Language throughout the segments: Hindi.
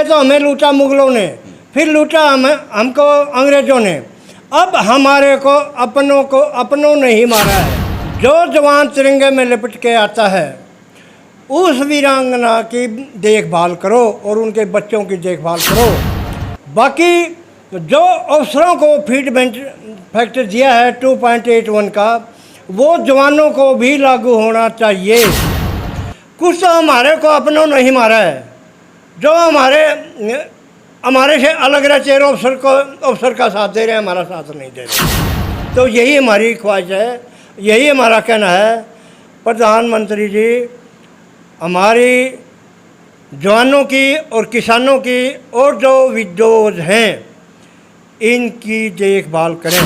तो हमें लूटा मुगलों ने, फिर लूटा हमको अंग्रेज़ों ने, अब हमारे को अपनों ने ही मारा है। जो जवान तिरंगे में लिपट के आता है उस वीरांगना की देखभाल करो और उनके बच्चों की देखभाल करो। बाकी जो अफसरों को फीडबैक फैक्टर दिया है 2.81 का, वो जवानों को भी लागू होना चाहिए। कुछ तो हमारे को अपनों ने ही मारा है, जो हमारे से अलग रहते अफसर का साथ दे रहे हैं, हमारा साथ नहीं दे रहे। तो यही हमारी ख्वाहिश है, यही हमारा कहना है। प्रधानमंत्री जी हमारी जवानों की और किसानों की और जो विडोज हैं इनकी देखभाल करें।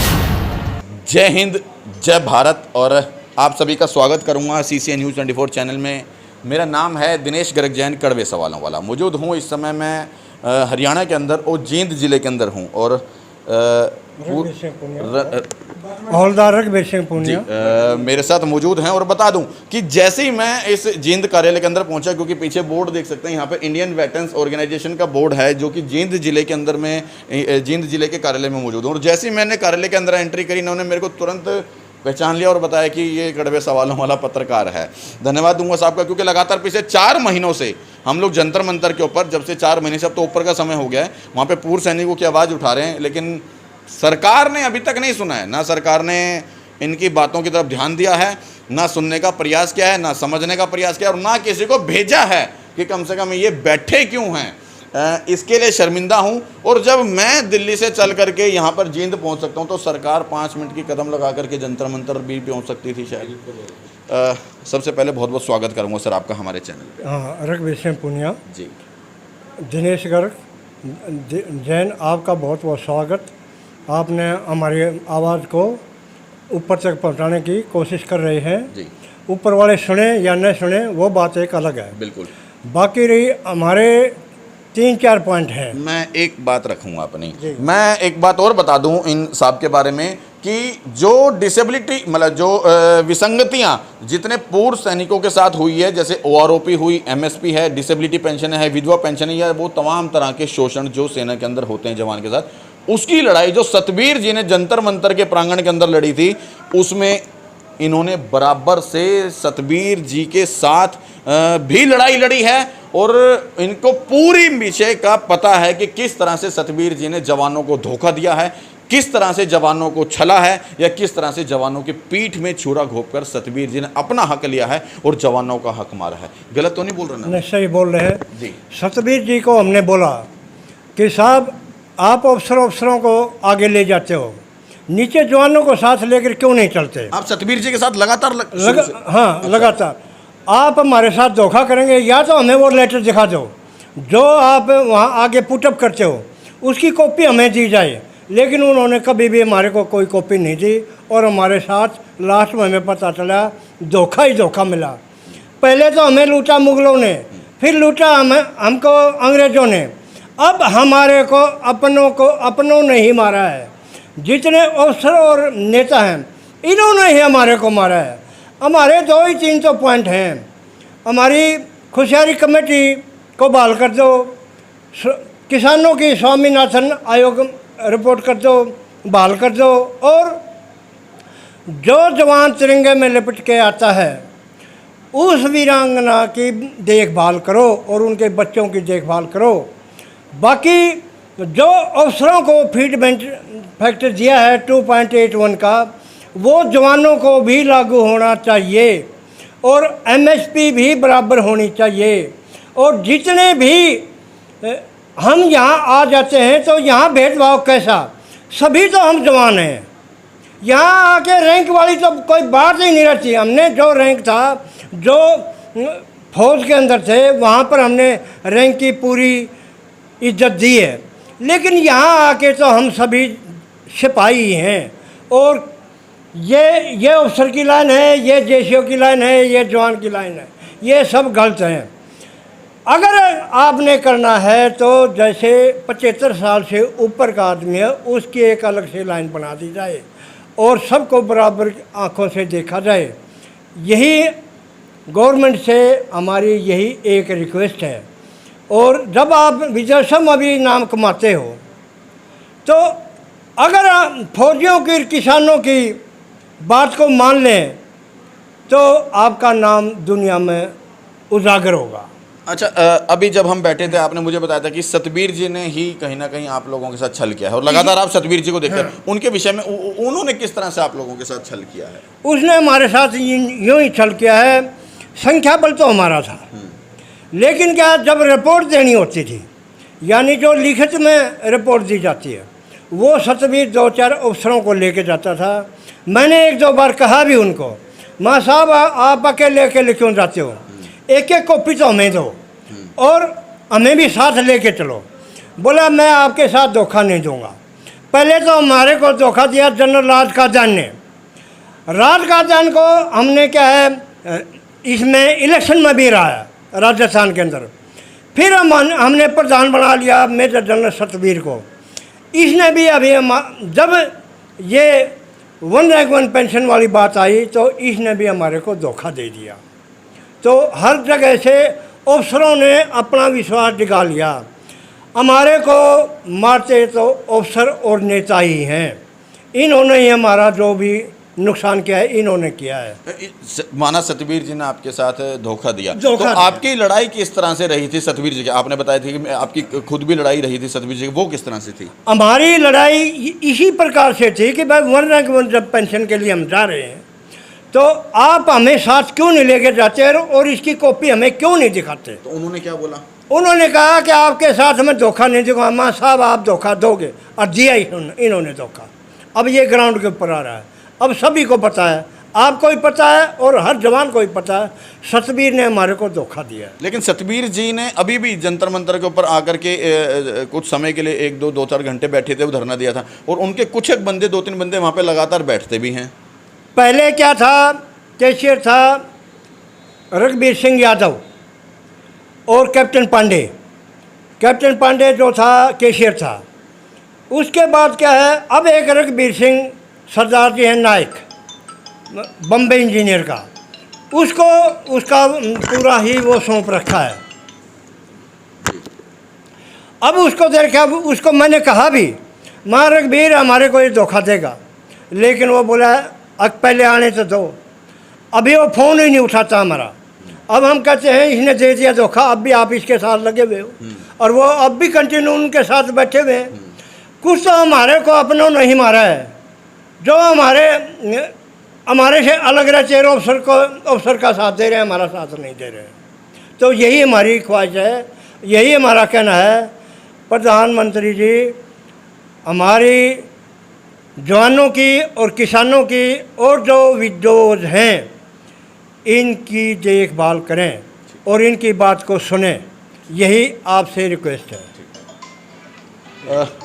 जय हिंद, जय भारत। और आप सभी का स्वागत करूंगा CCN News 24 चैनल में। मेरा नाम है दिनेश गर्ग जैन, कड़वे सवालों वाला। मौजूद हूं इस समय मैं हरियाणा के अंदर और जींद ज़िले के अंदर हूं और हवलदार रघुवीर सिंह पूनिया मेरे साथ मौजूद हैं। और बता दूं कि जैसे ही मैं इस जींद कार्यालय के अंदर पहुंचा, क्योंकि पीछे बोर्ड देख सकते हैं, यहाँ पे इंडियन वेटरन्स ऑर्गेनाइजेशन का बोर्ड है जो कि जींद जिले के अंदर में, जींद जिले के कार्यालय में मौजूद हूँ। और जैसे ही मैंने कार्यालय के अंदर एंट्री करी, इन्होंने मेरे को तुरंत पहचान लिया और बताया कि ये कड़वे सवालों वाला पत्रकार है। धन्यवाद दूंगा साहब का, क्योंकि लगातार पिछले 4 महीनों से हम लोग जंतर मंतर के ऊपर, जब से 4 महीने से अब तो ऊपर का समय हो गया है, वहाँ पे पूर्व सैनिकों की आवाज़ उठा रहे हैं, लेकिन सरकार ने अभी तक नहीं सुना है। ना सरकार ने इनकी बातों की तरफ ध्यान दिया है, ना सुनने का प्रयास किया है, ना समझने का प्रयास किया, और ना किसी को भेजा है कि कम से कम ये बैठे क्यों हैं। इसके लिए शर्मिंदा हूं। और जब मैं दिल्ली से चल करके यहाँ पर जींद पहुँच सकता हूँ, तो सरकार 5 मिनट की कदम लगा करके जंतर मंतर भी पहुँच सकती थी शायद। सबसे पहले बहुत बहुत स्वागत करूँगा सर आपका हमारे चैनल पे। हाँ, रघुवीर सिंह पूनिया जी। दिनेश गर्ग जैन, आपका बहुत बहुत स्वागत। आपने हमारी आवाज़ को ऊपर तक पहुंचाने की कोशिश कर रहे हैं जी। ऊपर वाले सुने या न सुने वो बात एक अलग है। बिल्कुल। बाकी रही हमारे 3-4 पॉइंट हैं। मैं एक बात रखूँगा अपनी, मैं एक बात और बता दूं इन साहब के बारे में कि जो डिसेबिलिटी, मतलब जो विसंगतियां जितने पूर्व सैनिकों के साथ हुई है, जैसे OROP हुई, MSP है, डिसेबिलिटी पेंशन है, विधवा पेंशन है, या वो तमाम तरह के शोषण जो सेना के अंदर होते हैं जवान के साथ, उसकी लड़ाई जो सतबीर जी ने जंतर मंतर के प्रांगण के अंदर लड़ी थी, उसमें इन्होंने बराबर से सतबीर जी के साथ भी लड़ाई लड़ी है। और इनको पूरी विषय का पता है कि किस तरह से सतबीर जी ने जवानों को धोखा दिया है, किस तरह से जवानों को छला है, या किस तरह से जवानों की पीठ में छुरा घोंपकर सतबीर जी ने अपना हक लिया है और जवानों का हक मारा है। गलत तो नहीं बोल रहे ना? नहीं, सही बोल रहे हैं जी। सतबीर जी को हमने बोला कि साहब आप अफसरों को आगे ले जाते हो, नीचे जवानों को साथ लेकर क्यों नहीं चलते? आप सतबीर जी के साथ लगातार हाँ, लगातार आप हमारे साथ धोखा करेंगे, या तो हमें वो लेटर दिखा दो जो आप वहाँ आगे पुटअप करते हो, उसकी कॉपी हमें दी जाए। लेकिन उन्होंने कभी भी हमारे को कोई कॉपी नहीं दी और हमारे साथ लास्ट में हमें पता चला धोखा ही धोखा मिला। पहले तो हमें लूटा मुगलों ने, फिर लूटा हमको अंग्रेज़ों ने, अब हमारे को अपनों ने ही मारा है। जितने अफसर और नेता हैं इन्होंने ही हमारे को मारा है। हमारे 2 ही 3 तो पॉइंट हैं। हमारी खुशहाली कमेटी को बहाल कर दो, किसानों की स्वामीनाथन आयोग रिपोर्ट कर दो, बहाल कर दो, और जो जवान तिरंगे में लिपट के आता है उस वीरांगना की देखभाल करो और उनके बच्चों की देखभाल करो। बाकी जो अफसरों को फीडबैक फैक्टर दिया है 2.81 का, वो जवानों को भी लागू होना चाहिए और MSP भी बराबर होनी चाहिए। और जितने भी हम यहाँ आ जाते हैं तो यहाँ भेदभाव कैसा, सभी तो हम जवान हैं। यहाँ आके रैंक वाली तो कोई बात ही नहीं रहती। हमने जो रैंक था, जो फौज के अंदर थे, वहाँ पर हमने रैंक की पूरी इज्जत दी है। लेकिन यहाँ आके तो हम सभी सिपाही हैं और ये अफसर की लाइन है, ये JCO की लाइन है, ये जवान की लाइन है, ये सब गलत हैं। अगर आपने करना है तो जैसे 75 साल से ऊपर का आदमी है उसकी एक अलग से लाइन बना दी जाए और सबको बराबर आंखों से देखा जाए। यही गवर्नमेंट से हमारी यही एक रिक्वेस्ट है। और जब आप विदेशों में भी नाम कमाते हो तो अगर आप फौजियों की किसानों की बात को मान लें तो आपका नाम दुनिया में उजागर होगा। अच्छा, अभी जब हम बैठे थे आपने मुझे बताया था कि सतबीर जी ने ही कहीं ना कहीं आप लोगों के साथ छल किया है और लगातार आप सतबीर जी को देखते हैं। उनके विषय में उन्होंने किस तरह से आप लोगों के साथ छल किया है? उसने हमारे साथ यूँ ही छल किया है। संख्या बल तो हमारा था, लेकिन क्या जब रिपोर्ट देनी होती थी, यानी जो लिखित में रिपोर्ट दी जाती है, वो सतबीर 2-4 अफसरों को लेके जाता था। मैंने 1-2 बार कहा भी उनको, माँ साहब आप अकेले अकेले क्यों जाते हो, एक एक कॉपी तो हमें दो और हमें भी साथ लेके चलो। बोला मैं आपके साथ धोखा नहीं दूंगा। पहले तो हमारे को धोखा दिया जनरल राज काजान ने। राज काजान को हमने क्या है इसमें इलेक्शन में भी रहा है राजस्थान के अंदर। फिर हमने प्रधान बना लिया मेजर जनरल सतबीर को। इसने भी अभी जब ये 1 रैंक 1 पेंशन वाली बात आई तो इसने भी हमारे को धोखा दे दिया। तो हर जगह से अफसरों ने अपना विश्वास दिखा लिया। हमारे को मारते तो अफसर और नेता ही हैं। इन्होंने ही हमारा जो भी नुकसान किया है इन्होंने किया है। माना सतबीर जी ने आपके साथ धोखा दिया, तो दिया। आपकी लड़ाई किस तरह से रही थी सतबीर जी की? आपने बताया थी कि आपकी खुद भी लड़ाई रही थी सतबीर जी की, वो किस तरह से थी? हमारी लड़ाई इसी प्रकार से थी कि भाई 1 रैंक 1 जब पेंशन के लिए हम जा रहे हैं तो आप हमें साथ क्यों नहीं लेके जाते और इसकी कॉपी हमें क्यों नहीं दिखाते? तो उन्होंने क्या बोला? उन्होंने कहा कि आपके साथ हमें धोखा नहीं दूंगा। माँ साहब आप धोखा दोगे, और दिया इन्होंने धोखा। अब ये ग्राउंड के ऊपर आ रहा है, अब सभी को पता है, आपको भी पता है और हर जवान को भी पता है सतबीर ने हमारे को धोखा दिया है। लेकिन सतबीर जी ने अभी भी जंतर मंतर के ऊपर आकर के कुछ समय के लिए 1-2-4 घंटे बैठे थे, वो धरना दिया था और उनके कुछ एक बंदे 2-3 बंदे वहाँ पे लगातार बैठते भी हैं। पहले क्या था, कैशियर था रघुबीर सिंह यादव और कैप्टन पांडे। कैप्टन पांडे जो था कैशियर था। उसके बाद क्या है, अब एक रघुबीर सिंह सरदार जी हैं नायक बम्बे इंजीनियर का, उसको उसका पूरा ही वो सौंप रखा है। अब उसको देखा, उसको मैंने कहा भी माँ रघुबीर हमारे को ये धोखा देगा, लेकिन वो बोला अब पहले आने तो दो। अभी वो फ़ोन ही नहीं उठाता हमारा। अब हम कहते हैं इसने दे दिया धोखा, अब भी आप इसके साथ लगे हुए हो और वो अब भी कंटिन्यू उनके साथ बैठे हुए हैं। कुछ तो हमारे को अपनों नहीं मारा है, जो हमारे से अलग रहते हैं अफसर का साथ दे रहे हैं, हमारा साथ नहीं दे रहे हैं। तो यही हमारी ख्वाहिश है, यही हमारा कहना है प्रधानमंत्री जी, हमारी जवानों की और किसानों की और जो विडोज हैं इनकी देखभाल करें और इनकी बात को सुनें, यही आपसे रिक्वेस्ट है।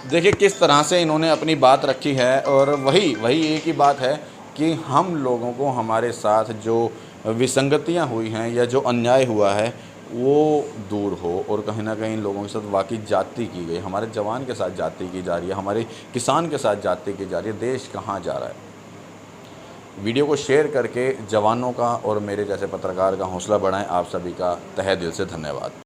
देखिए किस तरह से इन्होंने अपनी बात रखी है और वही एक ही बात है कि हम लोगों को हमारे साथ जो विसंगतियां हुई हैं या जो अन्याय हुआ है वो दूर हो और कहीं ना कहीं लोगों के साथ वाकई जाति की गई, हमारे जवान के साथ जाति की जा रही है, हमारे किसान के साथ जाति की जा रही है। देश कहाँ जा रहा है? वीडियो को शेयर करके जवानों का और मेरे जैसे पत्रकार का हौसला बढ़ाएं। आप सभी का तहे दिल से धन्यवाद।